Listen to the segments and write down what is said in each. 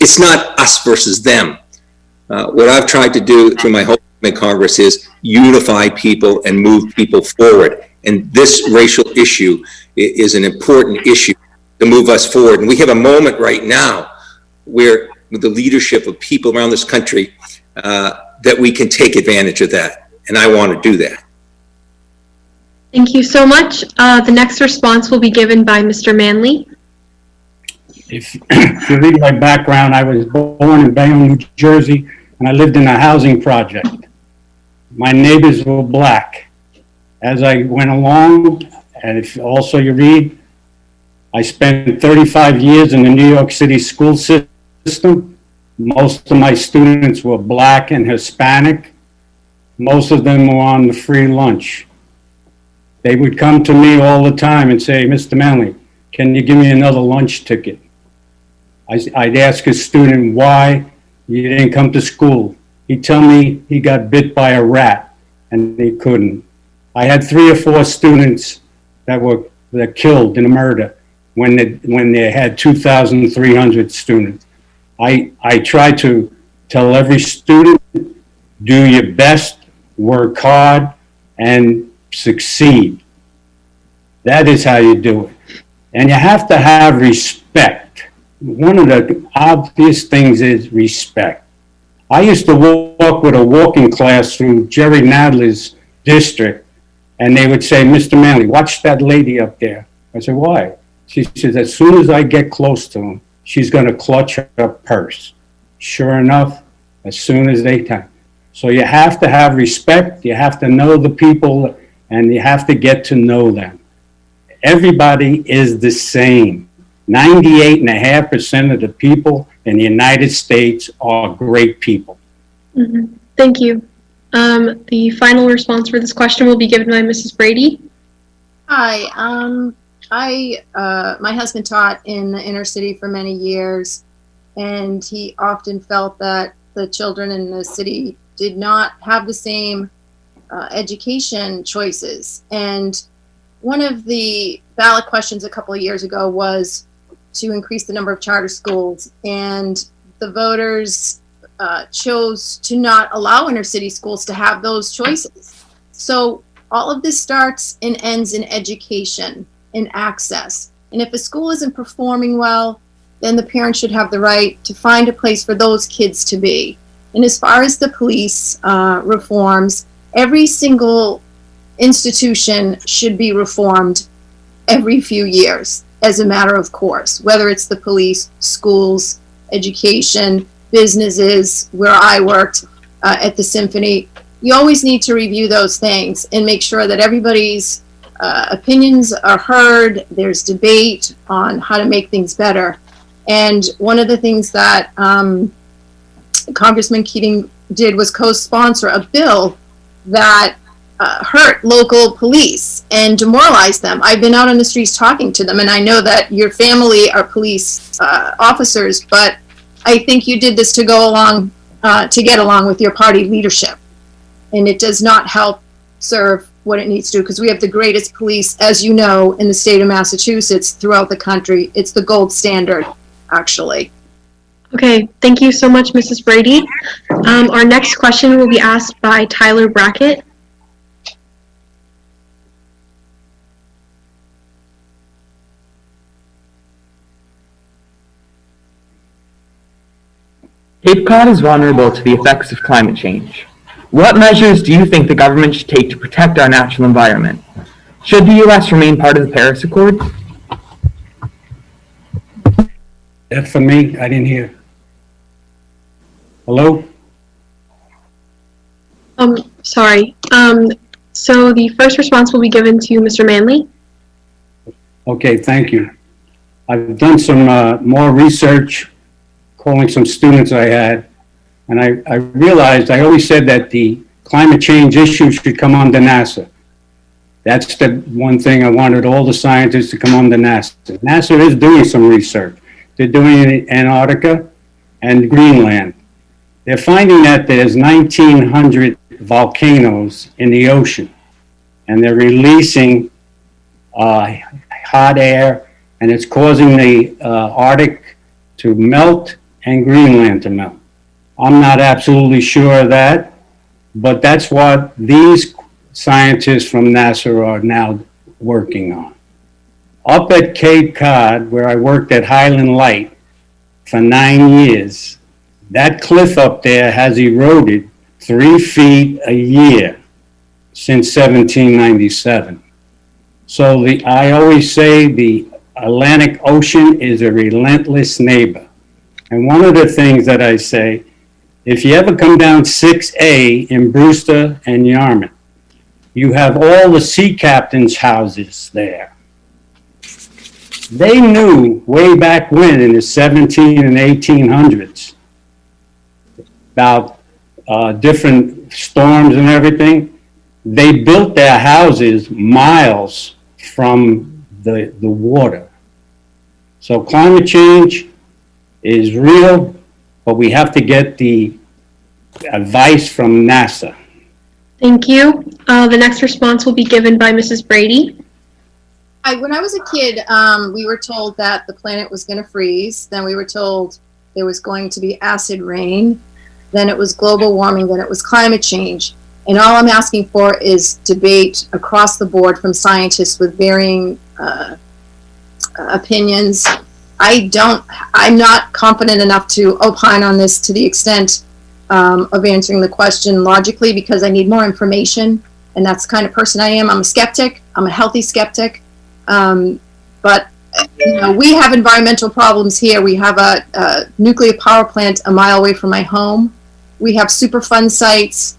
it's not us versus them. What I've tried to do through my whole in Congress is unify people and move people forward. And this racial issue is an important issue to move us forward. And we have a moment right now where, with the leadership of people around this country, that we can take advantage of that. And I want to do that. Thank you so much. The next response will be given by Mr. Manley. If you read my background, I was born in Bayonne, New Jersey, and I lived in a housing project. My neighbors were black. As I went along, and if also you read, I spent 35 years in the New York City school system. Most of my students were black and Hispanic. Most of them were on the free lunch. They would come to me all the time and say, Mr. Manley, can you give me another lunch ticket? I'd ask a student, why you didn't come to school? He'd tell me he got bit by a rat and he couldn't. I had 3 or 4 students that were killed in a murder when they had 2,300 students. I try to tell every student, do your best, work hard, and succeed. That is how you do it. And you have to have respect. One of the obvious things is respect. I used to walk with a walking class through Jerry Nadler's district, and they would say, Mr. Manley, watch that lady up there. I said, why? She says, as soon as I get close to him, she's going to clutch her purse. Sure enough, as soon as they time. So you have to have respect, you have to know the people, and you have to get to know them. Everybody is the same. 98.5% of the people in the United States are great people. Mm-hmm. Thank you. The final response for this question will be given by Mrs. Brady. Hi. My husband taught in the inner city for many years, and he often felt that the children in the city did not have the same education choices. And one of the ballot questions a couple of years ago was to increase the number of charter schools, and the voters chose to not allow inner city schools to have those choices. So all of this starts and ends in education and access. And if a school isn't performing well, then the parents should have the right to find a place for those kids to be. And as far as the police reforms, every single institution should be reformed every few years as a matter of course, whether it's the police, schools, education, businesses, where I worked at the Symphony. You always need to review those things and make sure that everybody's opinions are heard. There's debate on how to make things better. And one of the things that Congressman Keating did was co-sponsor a bill that hurt local police and demoralized them. I've been out on the streets talking to them, and I know that your family are police officers, but I think you did this to go along, to get along with your party leadership. And it does not help serve what it needs to do, because we have the greatest police, as you know, in the state of Massachusetts, throughout the country. It's the gold standard, actually. Okay, thank you so much, Mrs. Brady. Our next question will be asked by Tyler Brackett. Cape Cod is vulnerable to the effects of climate change. What measures do you think the government should take to protect our natural environment? Should the U.S. remain part of the Paris Accord? That for me, I didn't hear. Hello? Sorry. So the first response will be given to Mr. Manley. Okay, thank you. I've done some more research, calling some students I had, and I realized, I always said that the climate change issue should come under NASA. That's the one thing I wanted all the scientists to come under NASA. NASA is doing some research. They're doing it in Antarctica and Greenland. They're finding that there's 1,900 volcanoes in the ocean, and they're releasing hot air, and it's causing the Arctic to melt and Greenland to melt. I'm not absolutely sure of that, but that's what these scientists from NASA are now working on. Up at Cape Cod, where I worked at Highland Light for 9 years, that cliff up there has eroded 3 feet a year since 1797. So I always say the Atlantic Ocean is a relentless neighbor. And one of the things that I say, if you ever come down 6A in Brewster and Yarmouth, you have all the sea captains' houses there. They knew way back when in the 17 and 1800s about different storms and everything. They built their houses miles from the water. So climate change is real, but we have to get the advice from NASA. Thank you. The next response will be given by Mrs. Brady. When I was a kid, we were told that the planet was going to freeze. Then we were told there was going to be acid rain. Then it was global warming. Then it was climate change. And all I'm asking for is debate across the board from scientists with varying opinions. I'm not confident enough to opine on this to the extent of answering the question logically, because I need more information. And that's the kind of person I am. I'm a skeptic. I'm a healthy skeptic. But we have environmental problems here. We have a nuclear power plant a mile away from my home. We have Superfund sites.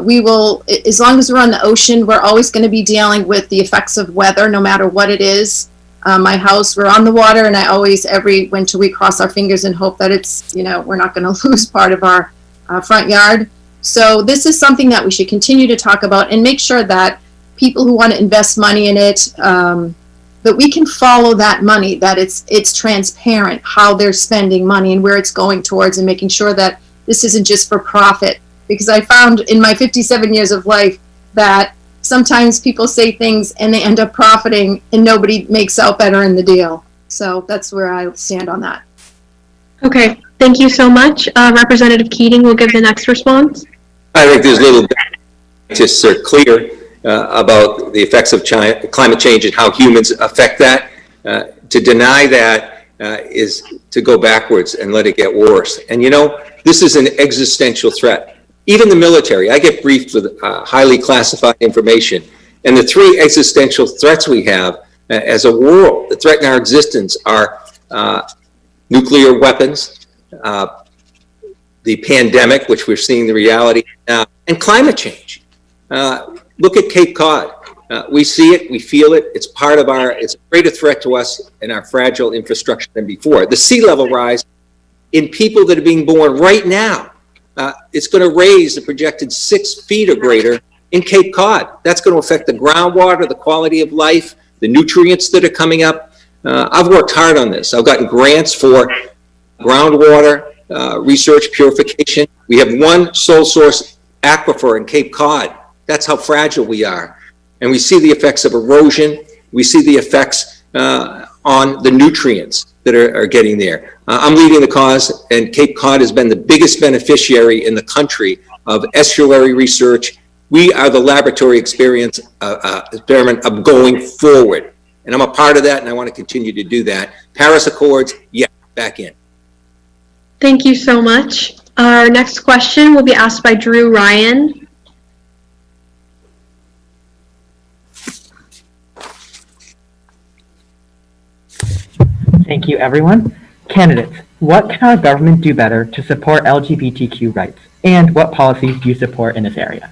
We will, as long as we're on the ocean, we're always going to be dealing with the effects of weather, no matter what it is. My house, we're on the water, and I always, every winter, we cross our fingers and hope that it's, we're not going to lose part of our front yard. So this is something that we should continue to talk about and make sure that people who want to invest money in it, that we can follow that money, that it's transparent how they're spending money and where it's going towards, and making sure that this isn't just for profit. Because I found in my 57 years of life that sometimes people say things and they end up profiting and nobody makes out better in the deal. So that's where I stand on that. Okay, thank you so much. Representative Keating will give the next response. I think there's little scientists are clear about the effects of climate change and how humans affect that. To deny that is to go backwards and let it get worse. And this is an existential threat. Even the military, I get briefed with highly classified information. And the 3 existential threats we have as a world that threaten our existence are nuclear weapons, the pandemic, which we're seeing the reality now, and climate change. Look at Cape Cod. We see it, we feel it. It's part of it's a greater threat to us and our fragile infrastructure than before. The sea level rise in people that are being born right now, it's going to raise the projected 6 feet or greater in Cape Cod. That's going to affect the groundwater, the quality of life, the nutrients that are coming up. I've worked hard on this. I've gotten grants for groundwater research, purification. We have one sole source aquifer in Cape Cod. That's how fragile we are. And we see the effects of erosion. We see the effects on the nutrients that are getting there. I'm leading the cause, and Cape Cod has been the biggest beneficiary in the country of estuary research. We are the laboratory experiment of going forward. And I'm a part of that, and I want to continue to do that. Paris Accords, yeah, back in. Thank you so much. Our next question will be asked by Drew Ryan. Thank you, everyone. Candidates, what can our government do better to support LGBTQ rights? And what policies do you support in this area?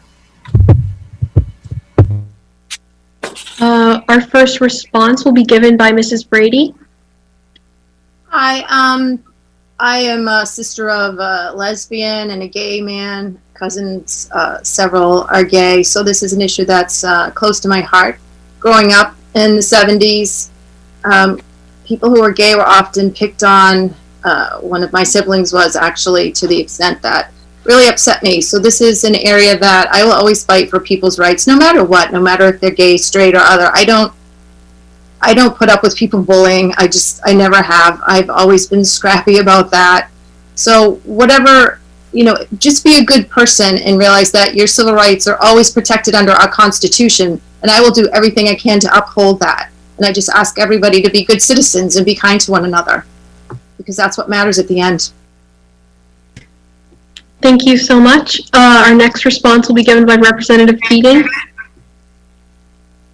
Our first response will be given by Mrs. Brady. I am a sister of a lesbian and a gay man. Cousins, several are gay. So this is an issue that's close to my heart. Growing up in the 70s, people who were gay were often picked on. One of my siblings was, actually, to the extent that really upset me. So this is an area that I will always fight for people's rights, no matter what, no matter if they're gay, straight, or other. I don't put up with people bullying. I never have. I've always been scrappy about that. So whatever, just be a good person and realize that your civil rights are always protected under our Constitution, and I will do everything I can to uphold that. And I just ask everybody to be good citizens and be kind to one another, because that's what matters at the end. Thank you so much. Our next response will be given by Representative Keating.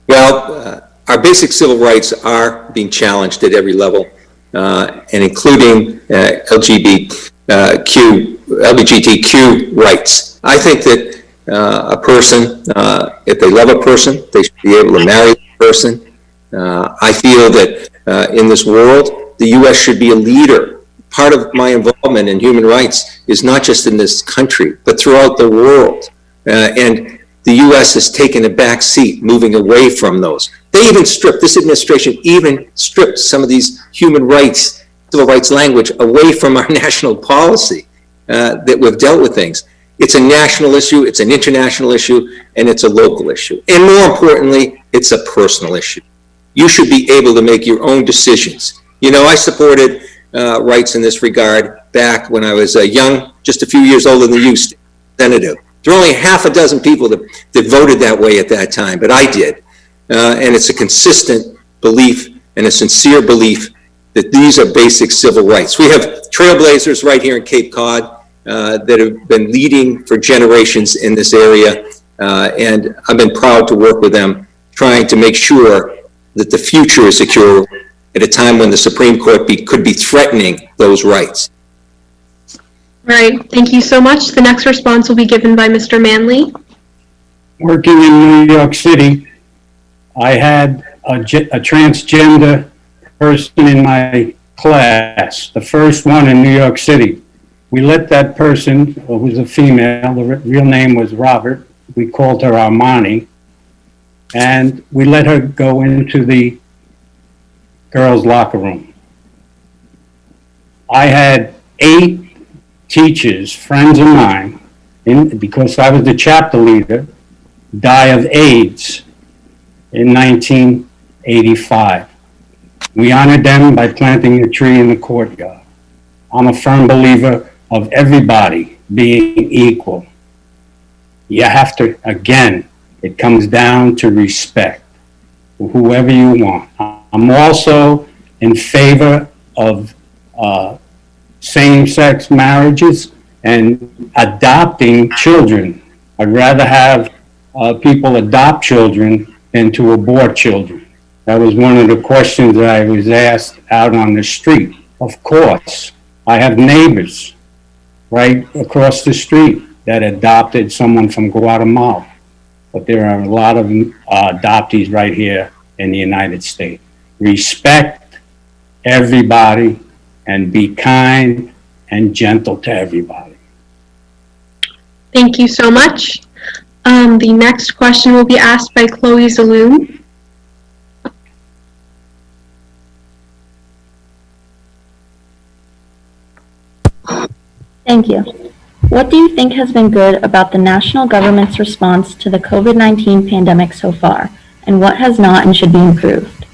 Well, our basic civil rights are being challenged at every level, and including LGBTQ rights. I think that a person, if they love a person, they should be able to marry a person. I feel that in this world, the U.S. should be a leader. Part of my involvement in human rights is not just in this country, but throughout the world. And the U.S. has taken a back seat, moving away from those. This administration even stripped some of these human rights, civil rights language away from our national policy that we've dealt with things. It's a national issue, it's an international issue, and it's a local issue. And more importantly, it's a personal issue. You should be able to make your own decisions. I supported rights in this regard back when I was young, just a few years older than you, Senator. There were only half a dozen people that voted that way at that time, but I did. And it's a consistent belief and a sincere belief that these are basic civil rights. We have trailblazers right here in Cape Cod that have been leading for generations in this area, and I've been proud to work with them, trying to make sure that the future is secure at a time when the Supreme Court could be threatening those rights. All right, thank you so much. The next response will be given by Mr. Manley. Working in New York City, I had a transgender person in my class, the first one in New York City. We let that person, who was a female, the real name was Robert, we called her Armani, and we let her go into the girls' locker room. I had 8 teachers, friends of mine, because I was the chapter leader, die of AIDS in 1985. We honored them by planting a tree in the courtyard. I'm a firm believer of everybody being equal. You have to, again, it comes down to respect for whoever you want. I'm also in favor of same-sex marriages and adopting children. I'd rather have people adopt children than to abort children. That was one of the questions that I was asked out on the street. Of course, I have neighbors right across the street that adopted someone from Guatemala. But there are a lot of adoptees right here in the United States. Respect everybody and be kind and gentle to everybody. Thank you so much. The next question will be asked by Chloe Zaloom. Thank you. What do you think has been good about the national government's response to the COVID-19 pandemic so far, and what has not and should be improved?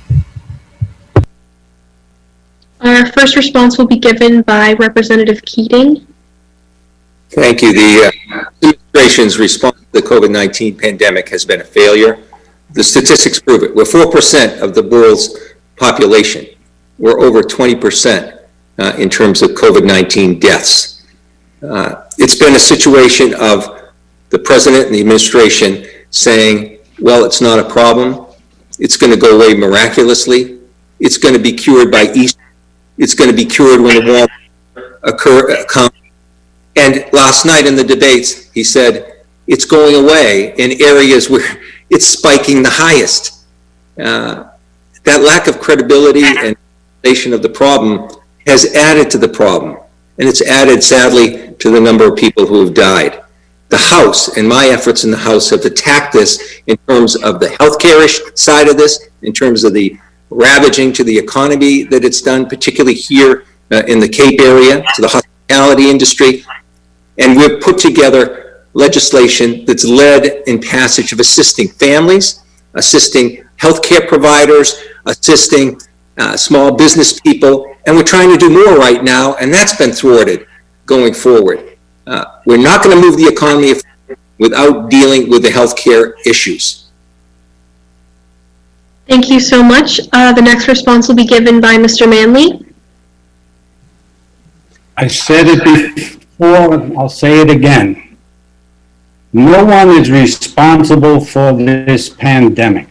Our first response will be given by Representative Keating. Thank you. The administration's response to the COVID-19 pandemic has been a failure. The statistics prove it. We're 4% of the world's population. We're over 20% in terms of COVID-19 deaths. It's been a situation of the president and the administration saying, well, it's not a problem. It's going to go away miraculously. It's going to be cured by Easter. It's going to be cured when the war comes. And last night in the debates, he said, it's going away in areas where it's spiking the highest. That lack of credibility and explanation of the problem has added to the problem. And it's added, sadly, to the number of people who have died. The House, and my efforts in the House, have attacked this in terms of the healthcare side of this, in terms of the ravaging to the economy that it's done, particularly here in the Cape area, to the hospitality industry. And we've put together legislation that's led in passage of assisting families, assisting healthcare providers, assisting small business people, and we're trying to do more right now, and that's been thwarted. going forward. We're not going to move the economy without dealing with the healthcare issues. Thank you so much. The next response will be given by Mr. Manley. I said it before, I'll say it again. No one is responsible for this pandemic.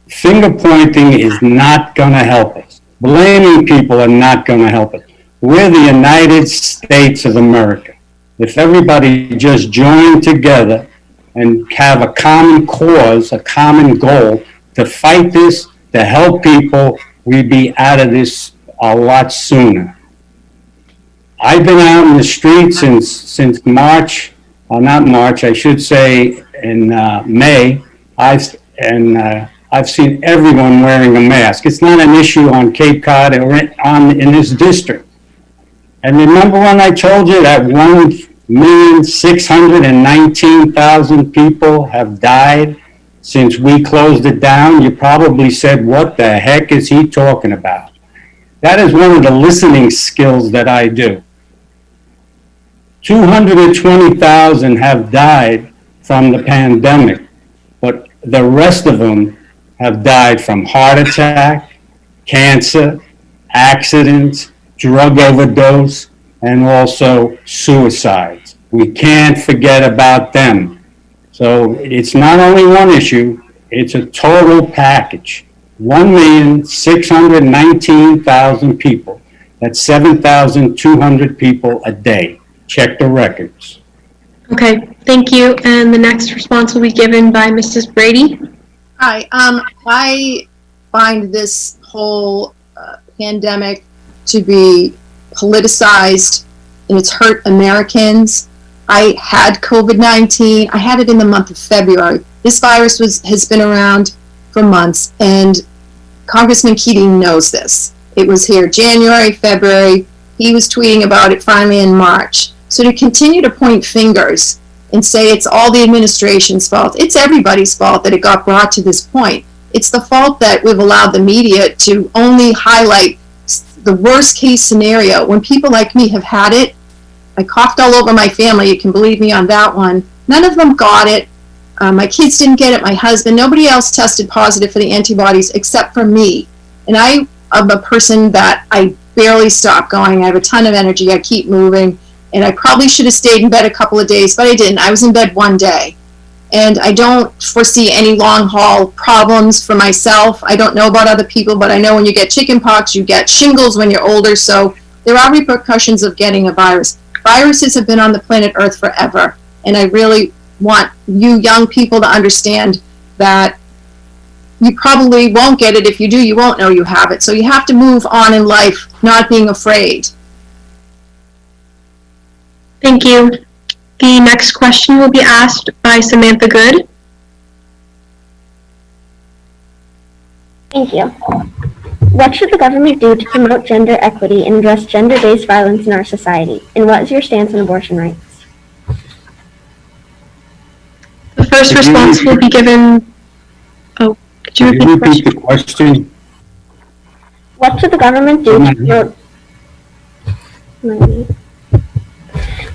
Finger pointing is not going to help us. Blaming people are not going to help us. We're the United States of America. If everybody just joined together and have a common cause, a common goal to fight this, to help people, we'd be out of this a lot sooner. I've been out in the streets since March, not March, I should say in May. I've seen everyone wearing a mask. It's not an issue on Cape Cod or in this district. And remember when I told you that 1,619,000 people have died since we closed it down? You probably said, what the heck is he talking about? That is one of the listening skills that I do. 220,000 have died from the pandemic, but the rest of them have died from heart attack, cancer, accidents, drug overdose, and also suicides. We can't forget about them. So it's not only one issue, it's a total package. 1,619,000 people. That's 7,200 people a day. Check the records. Okay, thank you. And the next response will be given by Mrs. Brady. Hi, I find this whole pandemic to be politicized, and it's hurt Americans. I had COVID-19. I had it in the month of February. This virus has been around for months, and Congressman Keating knows this. It was here January, February. He was tweeting about it finally in March. So to continue to point fingers and say it's all the administration's fault, it's everybody's fault that it got brought to this point. It's the fault that we've allowed the media to only highlight the worst case scenario. When people like me have had it, I coughed all over my family, you can believe me on that one. None of them got it. My kids didn't get it, my husband, nobody else tested positive for the antibodies except for me. And I am a person that I barely stop going. I have a ton of energy, I keep moving. And I probably should have stayed in bed a couple of days, but I didn't. I was in bed one day. And I don't foresee any long haul problems for myself. I don't know about other people, but I know when you get chickenpox, you get shingles when you're older. So there are repercussions of getting a virus. Viruses have been on the planet Earth forever. And I really want you young people to understand that you probably won't get it. If you do, you won't know you have it. So you have to move on in life, not being afraid. Thank you. The next question will be asked by Samantha Good. Thank you. What should the government do to promote gender equity and address gender-based violence in our society? And what is your stance on abortion rights? The first response will be given. Oh, could you repeat the question? What should the government do to promote?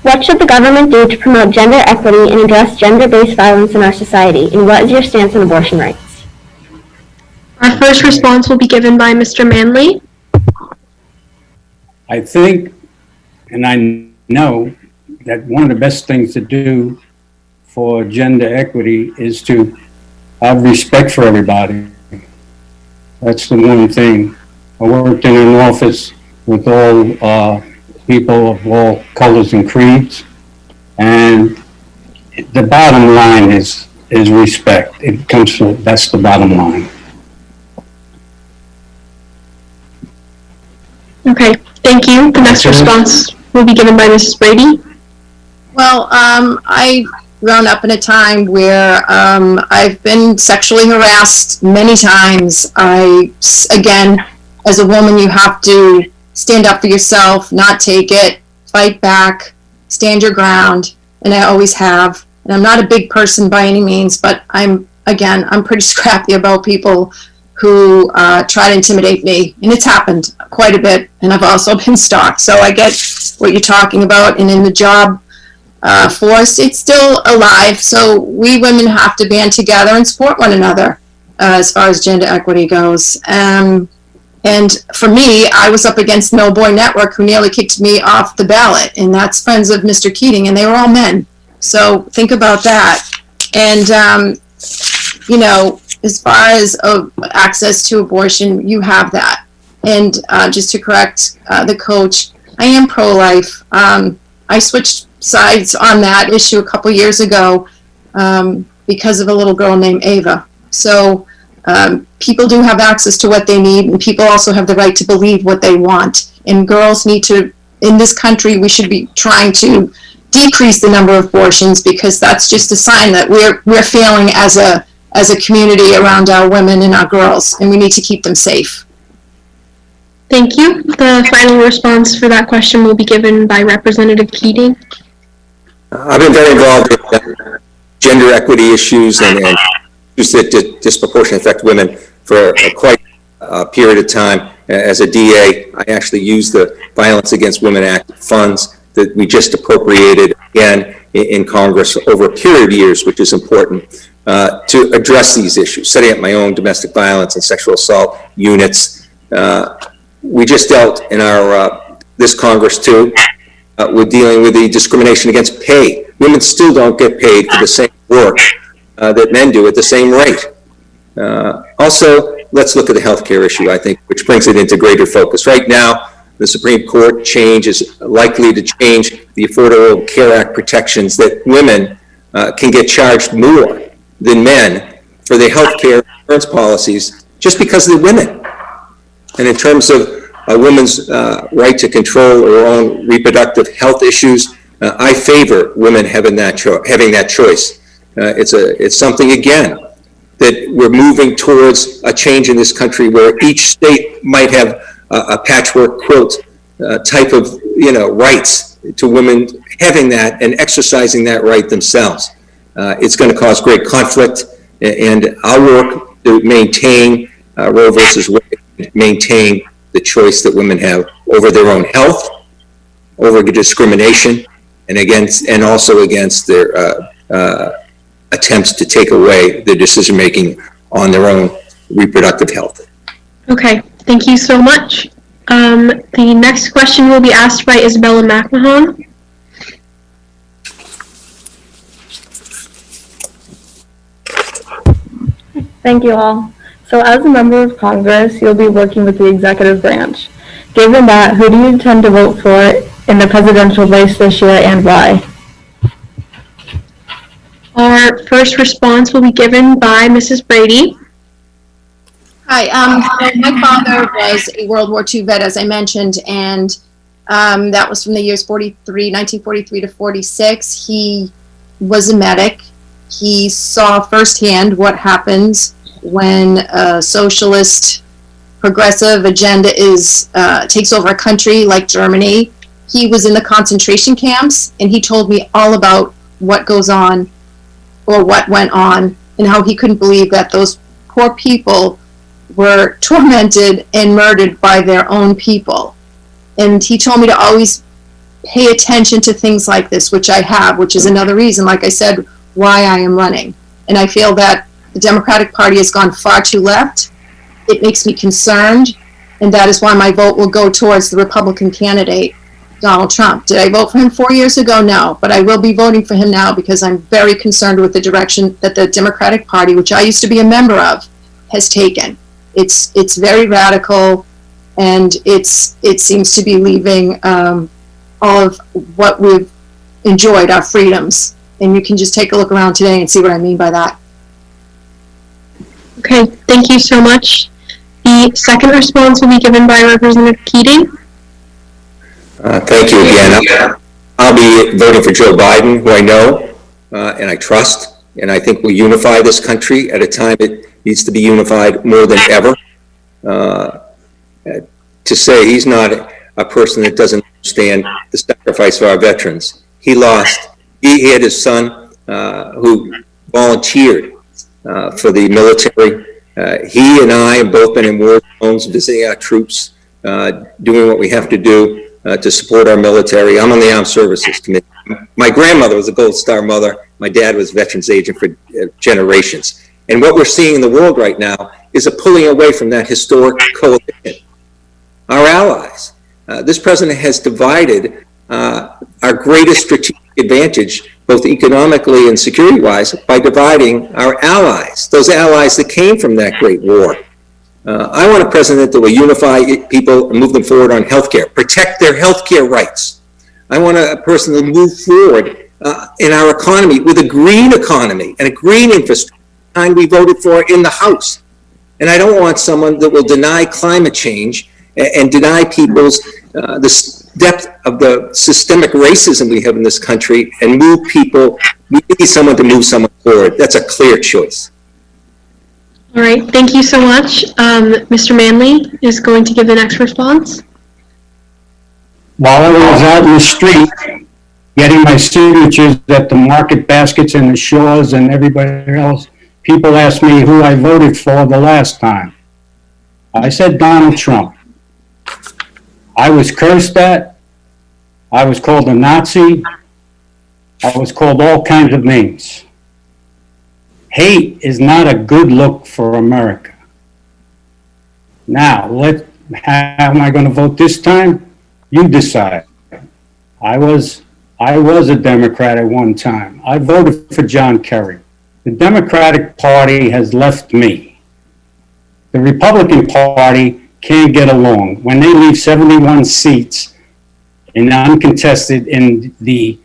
What should the government do to promote gender equity and address gender-based violence in our society? And what is your stance on abortion rights? Our first response will be given by Mr. Manley. I think, and I know, that one of the best things to do for gender equity is to have respect for everybody. That's the one thing. I worked in an office with all people of all colors and creeds, and the bottom line is respect. It comes from, that's the bottom line. Okay, thank you. The next response will be given by Mrs. Brady. Well, I've grown up in a time where I've been sexually harassed many times. Again, as a woman, you have to stand up for yourself, not take it, fight back, stand your ground, and I always have. And I'm not a big person by any means, but I'm pretty scrappy about people who try to intimidate me, and it's happened quite a bit, and I've also been stalked. So I get what you're talking about, and in the job force, it's still alive. So we women have to band together and support one another as far as gender equity goes. And for me, I was up against No Boy Network, who nearly kicked me off the ballot, and that's friends of Mr. Keating, and they were all men. So think about that. And, you know, as far as access to abortion, you have that. And just to correct the coach, I am pro-life. I switched sides on that issue a couple years ago because of a little girl named Ava. So people do have access to what they need, and people also have the right to believe what they want. And girls need to, in this country, we should be trying to decrease the number of abortions, because that's just a sign that we're failing as a community around our women and our girls, and we need to keep them safe. Thank you. The final response for that question will be given by Representative Keating. I've been very involved in gender equity issues and issues that disproportionately affect women for quite a period of time. As a DA, I actually use the Violence Against Women Act funds that we just appropriated again in Congress over a period of years, which is important, to address these issues, setting up my own domestic violence and sexual assault units. We just dealt in our this Congress too with dealing with the discrimination against pay. Women still don't get paid for the same work that men do at the same rate. Also, let's look at the healthcare issue, I think, which brings it into greater focus. Right now, the Supreme Court change is likely to change the Affordable Care Act protections that women can get charged more than men for their healthcare insurance policies just because they're women. And in terms of a woman's right to control her own reproductive health issues, I favor women having that choice. It's something, again, that we're moving towards a change in this country where each state might have a patchwork quilt type of, rights to women having that and exercising that right themselves. It's going to cause great conflict, and I'll work to maintain Roe versus Wade, maintain the choice that women have over their own health, over discrimination, and also against their attempts to take away their decision-making on their own reproductive health. Okay, thank you so much. The next question will be asked by Isabella McMahon. Thank you all. So as a member of Congress, you'll be working with the executive branch. Given that, who do you intend to vote for in the presidential race this year and why? Our first response will be given by Mrs. Brady. Hi, my father was a World War II vet, as I mentioned, and that was from the years 1943 to 46. He was a medic. He saw firsthand what happens when a socialist progressive agenda takes over a country like Germany. He was in the concentration camps, and he told me all about what goes on, or what went on, and how he couldn't believe that those poor people were tormented and murdered by their own people. And he told me to always pay attention to things like this, which I have, which is another reason, like I said, why I am running. And I feel that the Democratic Party has gone far too left. It makes me concerned, and that is why my vote will go towards the Republican candidate, Donald Trump. Did I vote for him 4 years ago? No, but I will be voting for him now because I'm very concerned with the direction that the Democratic Party, which I used to be a member of, has taken. It's very radical, and it seems to be leaving all of what we've enjoyed, our freedoms. And you can just take a look around today and see what I mean by that. Okay, thank you so much. The second response will be given by Representative Keating. Thank you again. I'll be voting for Joe Biden, who I know and I trust, and I think will unify this country at a time it needs to be unified more than ever. To say he's not a person that doesn't understand the sacrifice of our veterans. He had his son who volunteered for the military He and I have both been in war zones, visiting our troops, doing what we have to do to support our military. I'm on the Armed Services Committee. My grandmother was a Gold Star mother. My dad was a Veterans Agent for generations. And what we're seeing in the world right now is a pulling away from that historic coalition. Our allies. This president has divided our greatest strategic advantage, both economically and security-wise, by dividing our allies, those allies that came from that great war. I want a president that will unify people and move them forward on healthcare, protect their healthcare rights. I want a person to move forward in our economy with a green economy and a green infrastructure, the kind we voted for in the House. And I don't want someone that will deny climate change and deny people's the depth of the systemic racism we have in this country and move people. We need someone to move someone forward. That's a clear choice. All right, thank you so much. Mr. Manley is going to give the next response. While I was out in the street getting my signatures at the market baskets and the Shores and everybody else, people asked me who I voted for the last time. I said Donald Trump. I was cursed at. I was called a Nazi. I was called all kinds of names. Hate is not a good look for America. Now, how am I going to vote this time? You decide. I was a Democrat at one time. I voted for John Kerry. The Democratic Party has left me. The Republican Party can't get along. When they leave 71 seats in uncontested in the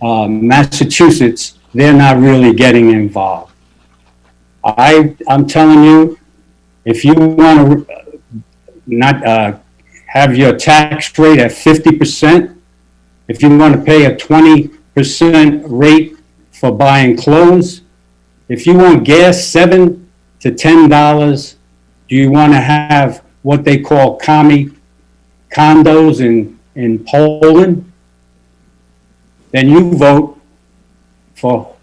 Massachusetts, they're not really getting involved. I'm telling you, if you want to not have your tax rate at 50%, if you want to pay a 20% rate for buying clothes, if you want gas $7 to $10, do you want to have what they call commie condos in Poland? Then you vote for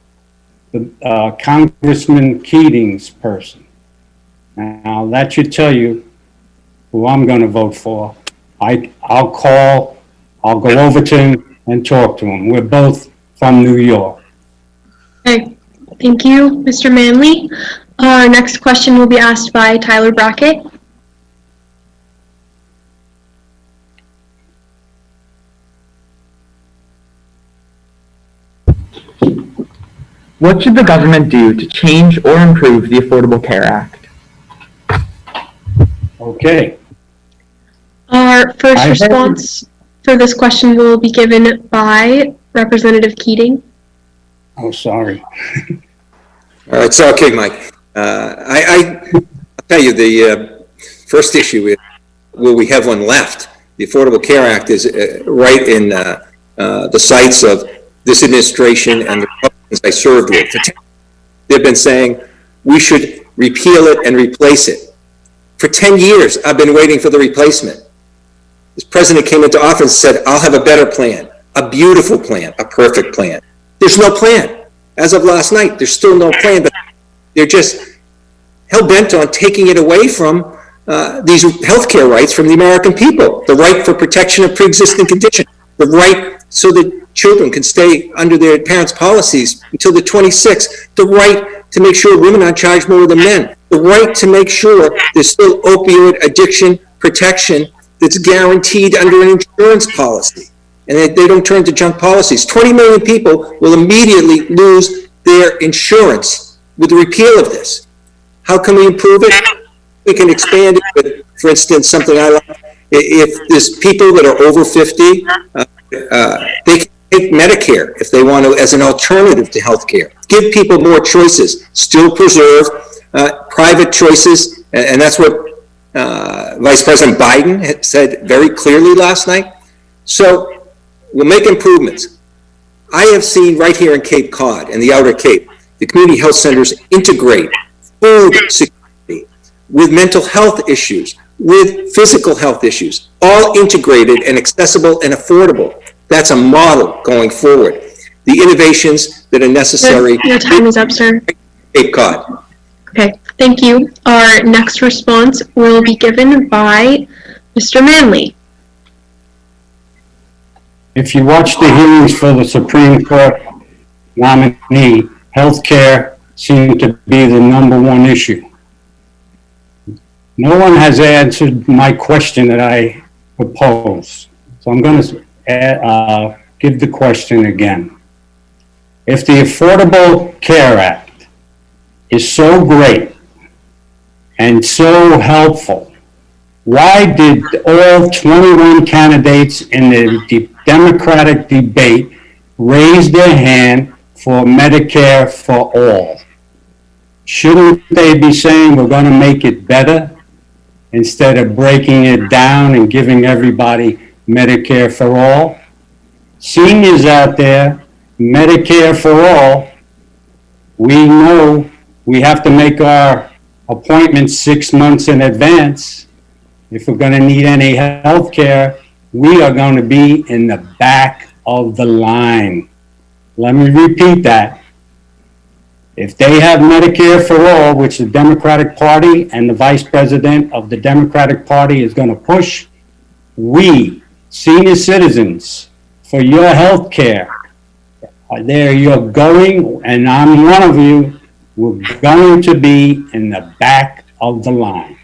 the Congressman Keating's person. Now that should tell you who I'm going to vote for. I'll go over to him and talk to him. We're both from New York. Okay, thank you, Mr. Manley. Our next question will be asked by Tyler Brackett. What should the government do to change or improve the Affordable Care Act? Okay. Our first response for this question will be given by Representative Keating. Oh, sorry. It's okay, Mike. I'll tell you, the first issue is, will we have one left? The Affordable Care Act is right in the sights of this administration and the Republicans I served with. They've been saying we should repeal it and replace it. For 10 years, I've been waiting for the replacement. This president came into office and said, I'll have a better plan, a beautiful plan, a perfect plan. There's no plan. As of last night, there's still no plan, but they're just hell-bent on taking it away from these healthcare rights from the American people. The right for protection of pre-existing conditions, the right so that children can stay under their parents' policies until they're 26, the right to make sure women aren't charged more than men, the right to make sure there's still opioid addiction protection that's guaranteed under an insurance policy, and that they don't turn to junk policies. 20 million people will immediately lose their insurance with the repeal of this. How can we improve it? We can expand it with, for instance, something I like. If there's people that are over 50, they can take Medicare if they want to as an alternative to health care. Give people more choices. Still preserve private choices, and that's what Vice President Biden had said very clearly last night. So we'll make improvements. I have seen right here in Cape Cod, in the Outer Cape, the community health centers integrate food security with mental health issues, with physical health issues, all integrated and accessible and affordable. That's a model going forward. The innovations that are necessary. Your time is up, sir. Cape Cod. Okay, Thank you. Our next response will be given by Mr. Manley. If you watch the hearings for the Supreme Court nominee, healthcare seemed to be the number one issue. No one has answered my question that I proposed. So I'm going to give the question again. If the Affordable Care Act is so great and so helpful, why did all 21 candidates in the Democratic debate raise their hand for Medicare for all? Shouldn't they be saying we're going to make it better instead of breaking it down and giving everybody Medicare for all? Seniors out there, Medicare for all, we know we have to make our appointments 6 months in advance. If we're going to need any health care, we are going to be in the back of the line. Let me repeat that. If they have Medicare for all, which the Democratic Party and the Vice President of the Democratic Party is going to push, we, senior citizens, for your health care, there you're going, and I'm one of you, we're going to be in the back of the line.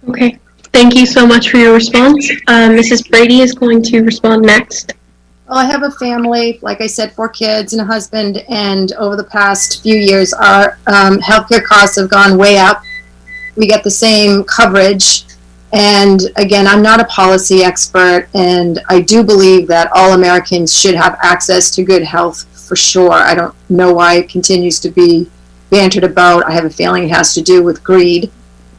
Okay. Thank you so much for your response. Mrs. Brady is going to respond next. Well, I have a family, like I said, 4 kids and a husband, and over the past few years, our healthcare costs have gone way up. We get the same coverage, and again, I'm not a policy expert, and I do believe that all Americans should have access to good health for sure. I don't know why it continues to be bantered about. I have a feeling it has to do with greed.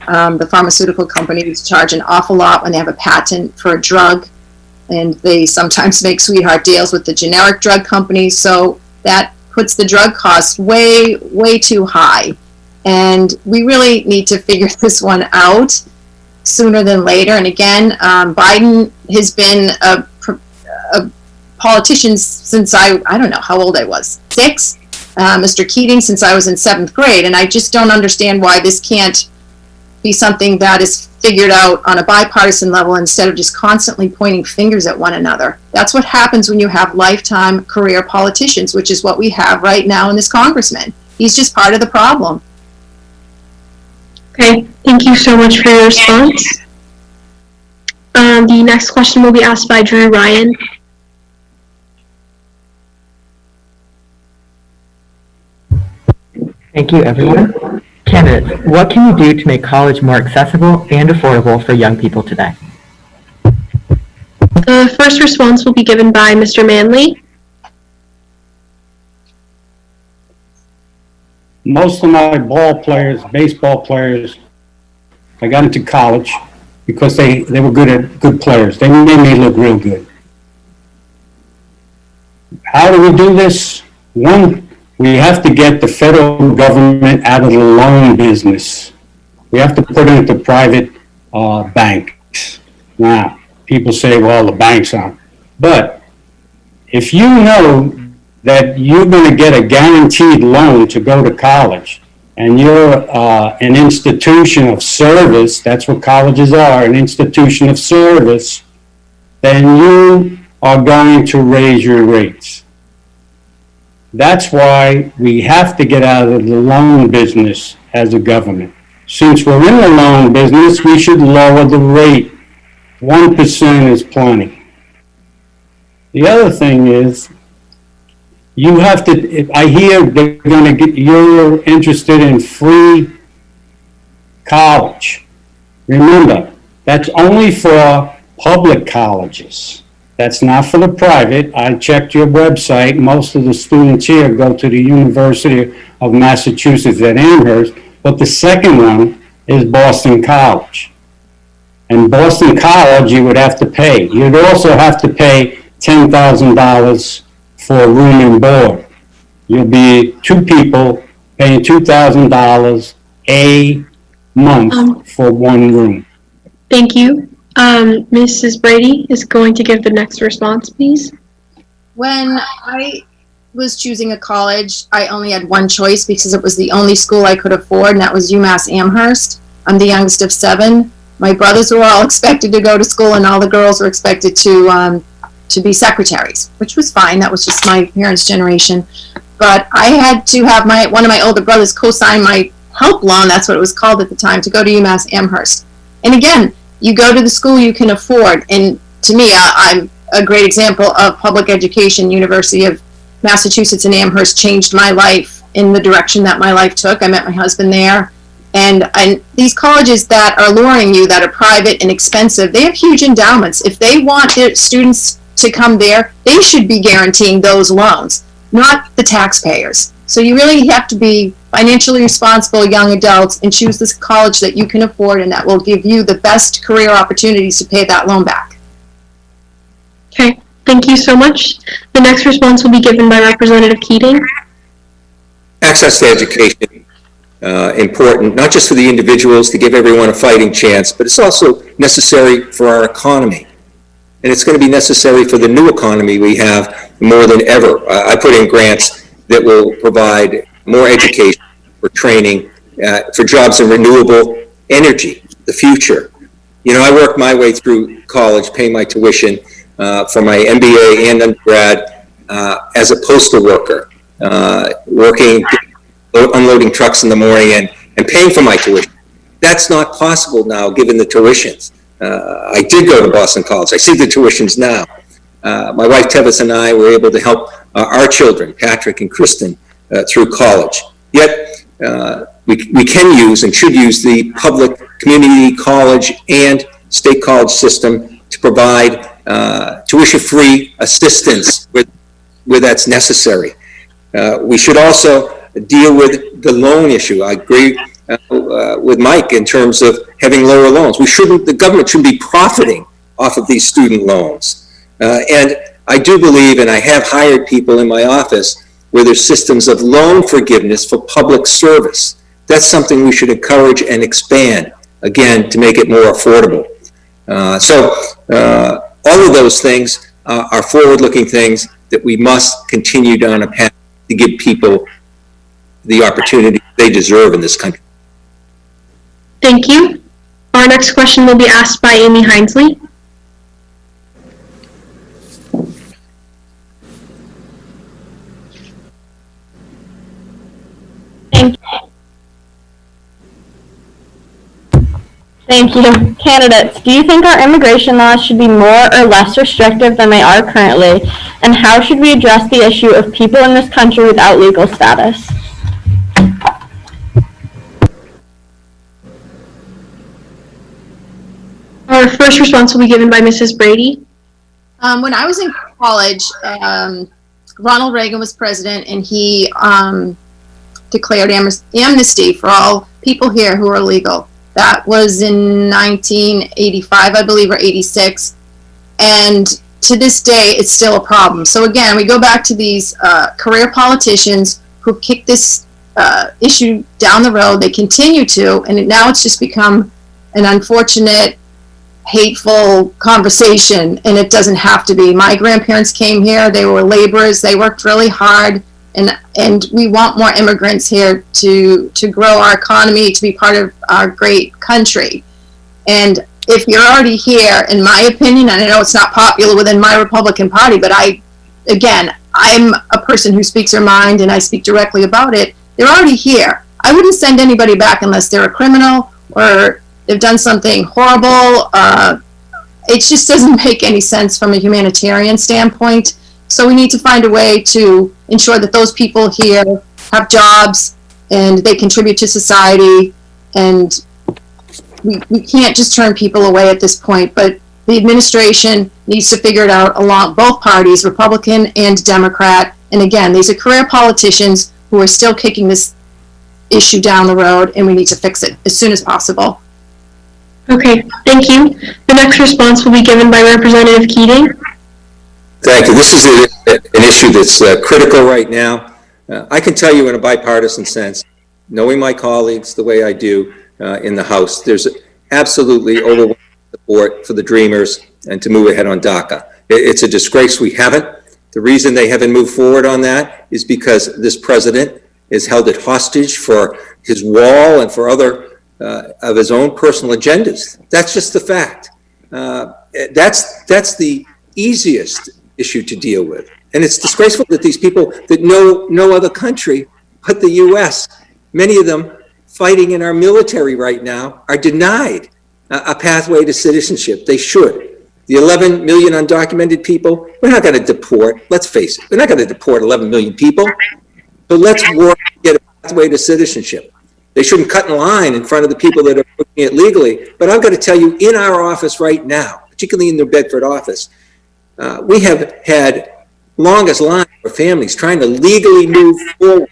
The pharmaceutical companies charge an awful lot when they have a patent for a drug, and they sometimes make sweetheart deals with the generic drug companies, so that puts the drug costs way, way too high. And we really need to figure this one out sooner than later. And again, Biden has been a politician since I don't know how old I was, 6? Mr. Keating since I was in 7th grade, and I just don't understand why this can't be something that is figured out on a bipartisan level instead of just constantly pointing fingers at one another. That's what happens when you have lifetime career politicians, which is what we have right now in this congressman. He's just part of the problem. Okay. Thank you so much for your response. The next question will be asked by Drew Ryan. Thank you, everyone. Candidates, what can you do to make college more accessible and affordable for young people today? The first response will be given by Mr. Manley. Most of my baseball players, I got into college because they were good players. They made me look real good. How do we do this? One, we have to get the federal government out of the loan business. We have to put it into private banks. Now, people say, well, the banks aren't. But if you know that you're going to get a guaranteed loan to go to college, and you're an institution of service, that's what colleges are, an institution of service, then you are going to raise your rates. That's why we have to get out of the loan business as a government. Since we're in the loan business, we should lower the rate. 1% is plenty. The other thing is, you have to, I hear they're going to get, you're interested in free college. Remember, that's only for public colleges. That's not for the private. I checked your website. Most of the students here go to the University of Massachusetts at Amherst, but the second one is Boston College. And Boston College, you would have to pay. You'd also have to pay $10,000 for room and board. You'll be 2 people paying $2,000 a month for 1 room. Thank you. Mrs. Brady is going to give the next response, please. When I was choosing a college, I only had one choice because it was the only school I could afford, and that was UMass Amherst. I'm the youngest of 7. My brothers were all expected to go to school, and all the girls were expected to be secretaries, which was fine. That was just my parents' generation. But I had to have one of my older brothers co-sign my help loan, that's what it was called at the time, to go to UMass Amherst. And again, you go to the school you can afford. And to me, I'm a great example of public education. University of Massachusetts in Amherst changed my life in the direction that my life took. I met my husband there. And these colleges that are luring you, that are private and expensive, they have huge endowments. If they want their students to come there, they should be guaranteeing those loans, not the taxpayers. So you really have to be financially responsible young adults and choose this college that you can afford and that will give you the best career opportunities to pay that loan back. Okay, thank you so much. The next response will be given by Representative Keating. Access to education, important, not just for the individuals to give everyone a fighting chance, but it's also necessary for our economy. And it's going to be necessary for the new economy we have more than ever. I put in grants that will provide more education for training, for jobs in renewable energy, the future. You know, I worked my way through college, paying my tuition for my MBA and undergrad as a postal worker, working, unloading trucks in the morning and paying for my tuition. That's not possible now given the tuitions. I did go to Boston College. I see the tuitions now. My wife Tevis and I were able to help our children, Patrick and Kristen, through college. Yet we can use and should use the public community college and state college system to provide tuition-free assistance where that's necessary. We should also deal with the loan issue. I agree with Mike in terms of having lower loans. The government shouldn't be profiting off of these student loans. And I do believe, and I have hired people in my office where there's systems of loan forgiveness for public service. That's something we should encourage and expand, again, to make it more affordable. All of those things are forward-looking things that we must continue down a path to give people the opportunity they deserve in this country. Thank you. Our next question will be asked by Amy Hinesley. Thank you. Candidates, do you think our immigration laws should be more or less restrictive than they are currently? And how should we address the issue of people in this country without legal status? Our first response will be given by Mrs. Brady. When I was in college, Ronald Reagan was president, and he declared amnesty for all people here who are illegal. That was in 1985, I believe, or 86. And to this day, it's still a problem. So again, we go back to these career politicians who kick this issue down the road. They continue to, and now it's just become an unfortunate, hateful conversation, and it doesn't have to be. My grandparents came here. They were laborers. They worked really hard. And we want more immigrants here to grow our economy, to be part of our great country. And if you're already here, in my opinion, and I know it's not popular within my Republican Party, but I'm a person who speaks her mind and I speak directly about it. They're already here. I wouldn't send anybody back unless they're a criminal or they've done something horrible. It just doesn't make any sense from a humanitarian standpoint. So we need to find a way to ensure that those people here have jobs and they contribute to society. And we can't just turn people away at this point. But the administration needs to figure it out along both parties, Republican and Democrat. And again, these are career politicians who are still kicking this issue down the road, and we need to fix it as soon as possible. Okay, thank you. The next response will be given by Representative Keating. Thank you. This is an issue that's critical right now. I can tell you in a bipartisan sense, knowing my colleagues the way I do in the House, there's absolutely overwhelming support for the Dreamers and to move ahead on DACA. It's a disgrace we haven't. The reason they haven't moved forward on that is because this president has held it hostage for his wall and for other of his own personal agendas. That's just the fact. That's the easiest issue to deal with. And it's disgraceful that these people that know no other country but the U.S., many of them fighting in our military right now, are denied a pathway to citizenship. They should. The 11 million undocumented people, we're not going to deport. Let's face it, we're not going to deport 11 million people. So let's work to get a pathway to citizenship. They shouldn't cut in line in front of the people that are doing it legally. But I've got to tell you, in our office right now, particularly in the Bedford office, we have had longest line for families trying to legally move forward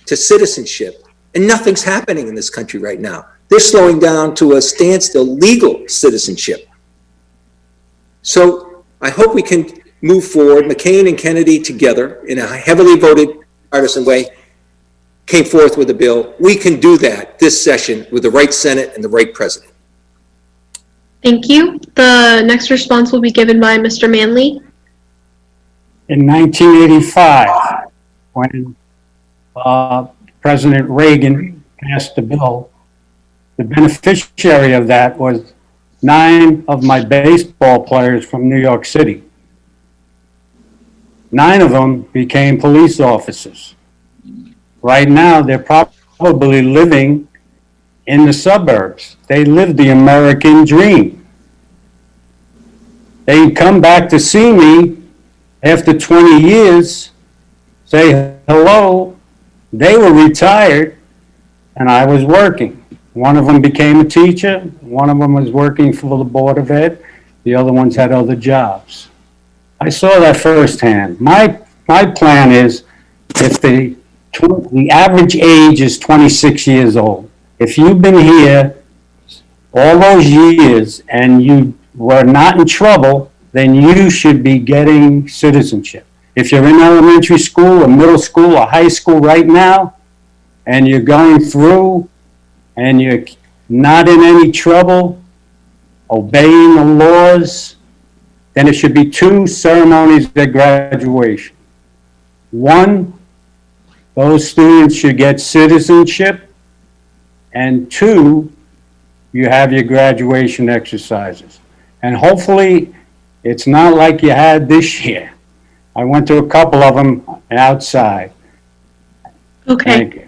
to citizenship. And nothing's happening in this country right now. They're slowing down to a standstill legal citizenship. So I hope we can move forward. McCain and Kennedy together in a heavily voted partisan way came forth with a bill. We can do that this session with the right Senate and the right president. Thank you. The next response will be given by Mr. Manley. In 1985, when President Reagan passed the bill, the beneficiary of that was 9 of my baseball players from New York City. 9 of them became police officers. Right now, they're probably living in the suburbs. They live the American dream. They come back to see me after 20 years, say hello. They were retired and I was working. One of them became a teacher. One of them was working for the Board of Ed. The other ones had other jobs. I saw that firsthand. My plan is, if the average age is 26 years old, if you've been here all those years and you were not in trouble, then you should be getting citizenship. If you're in elementary school or middle school or high school right now, and you're going through and you're not in any trouble, obeying the laws, then it should be 2 ceremonies at graduation. 1, those students should get citizenship, and 2, you have your graduation exercises. And hopefully, it's not like you had this year. I went to a couple of them outside. Okay. Thank you.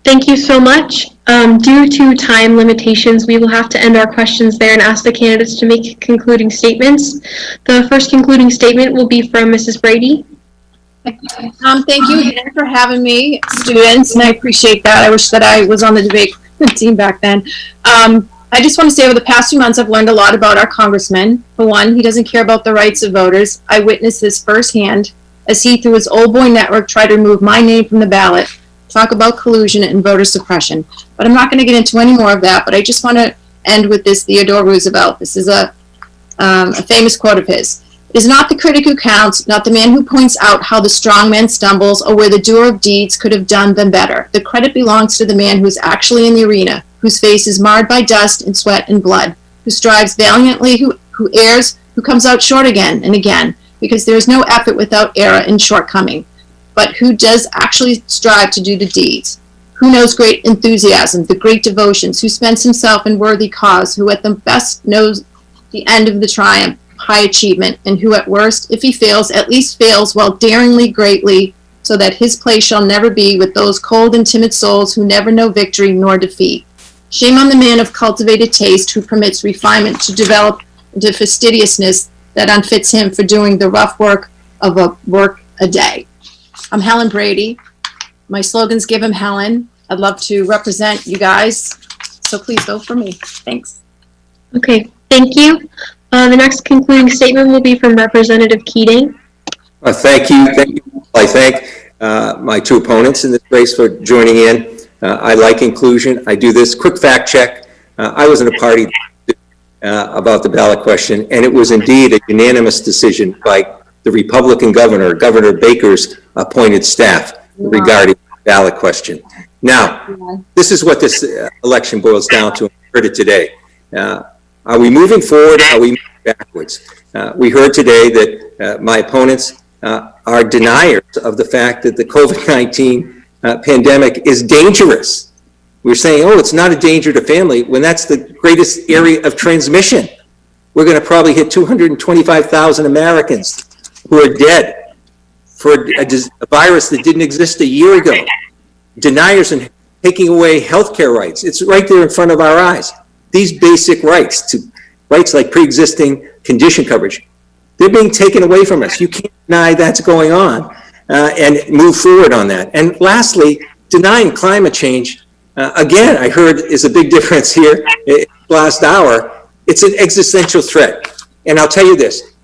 Thank you so much. Due to time limitations, we will have to end our questions there and ask the candidates to make concluding statements. The first concluding statement will be from Mrs. Brady. Thank you again for having me, students, and I appreciate that. I wish that I was on the debate team back then. I just want to say over the past few months, I've learned a lot about our congressman. For one, he doesn't care about the rights of voters. I witnessed this firsthand as he, through his old boy network, tried to remove my name from the ballot. Talk about collusion and voter suppression. But I'm not going to get into any more of that, but I just want to end with this Theodore Roosevelt. This is a famous quote of his. It is not the critic who counts, not the man who points out how the strong man stumbles or where the doer of deeds could have done them better. The credit belongs to the man who is actually in the arena, whose face is marred by dust and sweat and blood, who strives valiantly, who errs, who comes out short again and again, because there is no effort without error and shortcoming, but who does actually strive to do the deeds, who knows great enthusiasm, the great devotions, who spends himself in worthy cause, who at the best knows the end of the triumph, high achievement, and who at worst, if he fails, at least fails while daringly greatly, so that his place shall never be with those cold and timid souls who never know victory nor defeat. Shame on the man of cultivated taste who permits refinement to develop into fastidiousness that unfits him for doing the rough work of a day. I'm Helen Brady. My slogan's Give Him Helen. I'd love to represent you guys, so please vote for me. Thanks. Okay, thank you. The next concluding statement will be from Representative Keating. Thank you. I thank my 2 opponents in this race for joining in. I like inclusion. I do this quick fact check. I was in a party about the ballot question, and it was indeed a unanimous decision by the Republican governor, Governor Baker's appointed staff regarding the ballot question. Now, this is what this election boils down to. I heard it today. Are we moving forward? Are we moving backwards? We heard today that my opponents are deniers of the fact that the COVID-19 pandemic is dangerous. We're saying, oh, it's not a danger to family, when that's the greatest area of transmission. We're going to probably hit 225,000 Americans who are dead for a virus that didn't exist a year ago. Deniers and taking away healthcare rights. It's right there in front of our eyes. These basic rights like pre-existing condition coverage, they're being taken away from us. You can't deny that's going on and move forward on that. And lastly, denying climate change, again, I heard is a big difference here last hour. It's an existential threat. And I'll tell you this,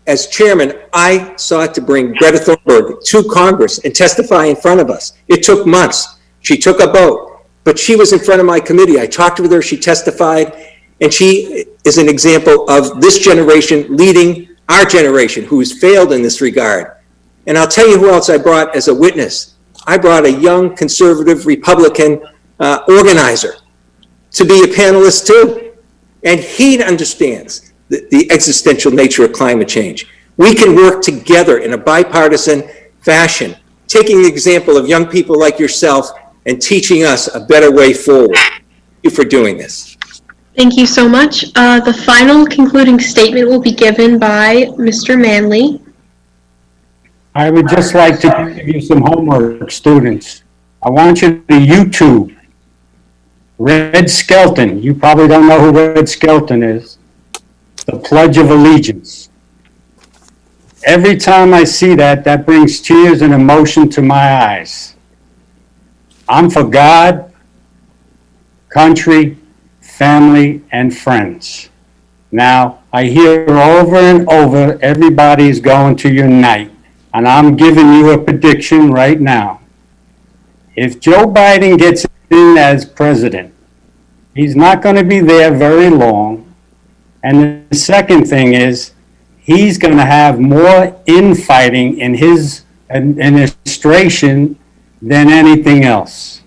as chairman, I sought to bring Greta Thunberg to Congress and testify in front of us. It took months. She took a vote, but she was in front of my committee. I talked with her, she testified, and she is an example of this generation leading our generation who's failed in this regard. And I'll tell you who else I brought as a witness. I brought a young conservative Republican organizer to be a panelist too. And he understands the existential nature of climate change. We can work together in a bipartisan fashion, taking the example of young people like yourself and teaching us a better way forward. Thank you for doing this. Thank you so much. The final concluding statement will be given by Mr. Manley. I would just like to give you some homework, students. I want you to YouTube Red Skelton. You probably don't know who Red Skelton is. The Pledge of Allegiance. Every time I see that, that brings tears and emotion to my eyes. I'm for God, country, family, and friends. Now, I hear over and over, everybody's going to unite. And I'm giving you a prediction right now. If Joe Biden gets in as president, he's not going to be there very long. And the second thing is, he's going to have more infighting in his administration than anything else.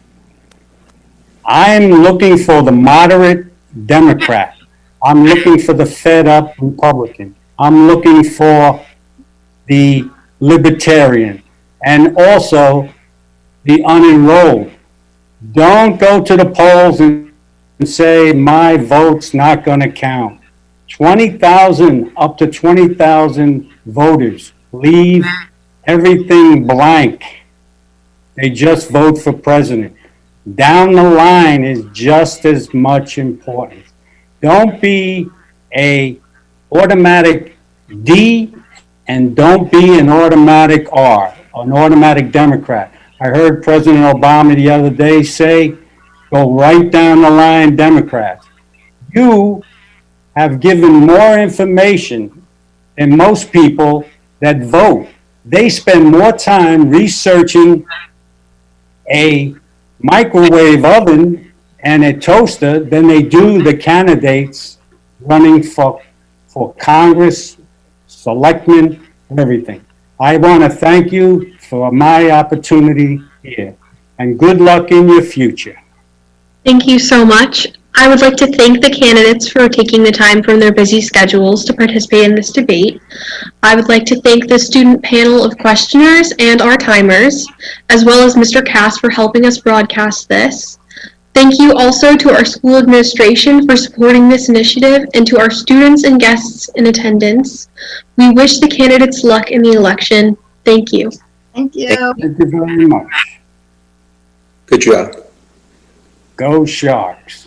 I'm looking for the moderate Democrat. I'm looking for the fed up Republican. I'm looking for the libertarian and also the unenrolled. Don't go to the polls and say my vote's not going to count. 20,000, up to 20,000 voters leave everything blank. They just vote for president. Down the line is just as much important. Don't be a automatic D and don't be an automatic R, an automatic Democrat. I heard President Obama the other day say, go right down the line, Democrats. You have given more information than most people that vote. They spend more time researching a microwave oven and a toaster than they do the candidates running for Congress, selectmen, and everything. I want to thank you for my opportunity here, and good luck in your future. Thank you so much. I would like to thank the candidates for taking the time from their busy schedules to participate in this debate. I would like to thank the student panel of questioners and our timers, as well as Mr. Cass for helping us broadcast this. Thank you also to our school administration for supporting this initiative and to our students and guests in attendance. We wish the candidates luck in the election. Thank you. Thank you. Thank you very much. Good job. Go Sharks.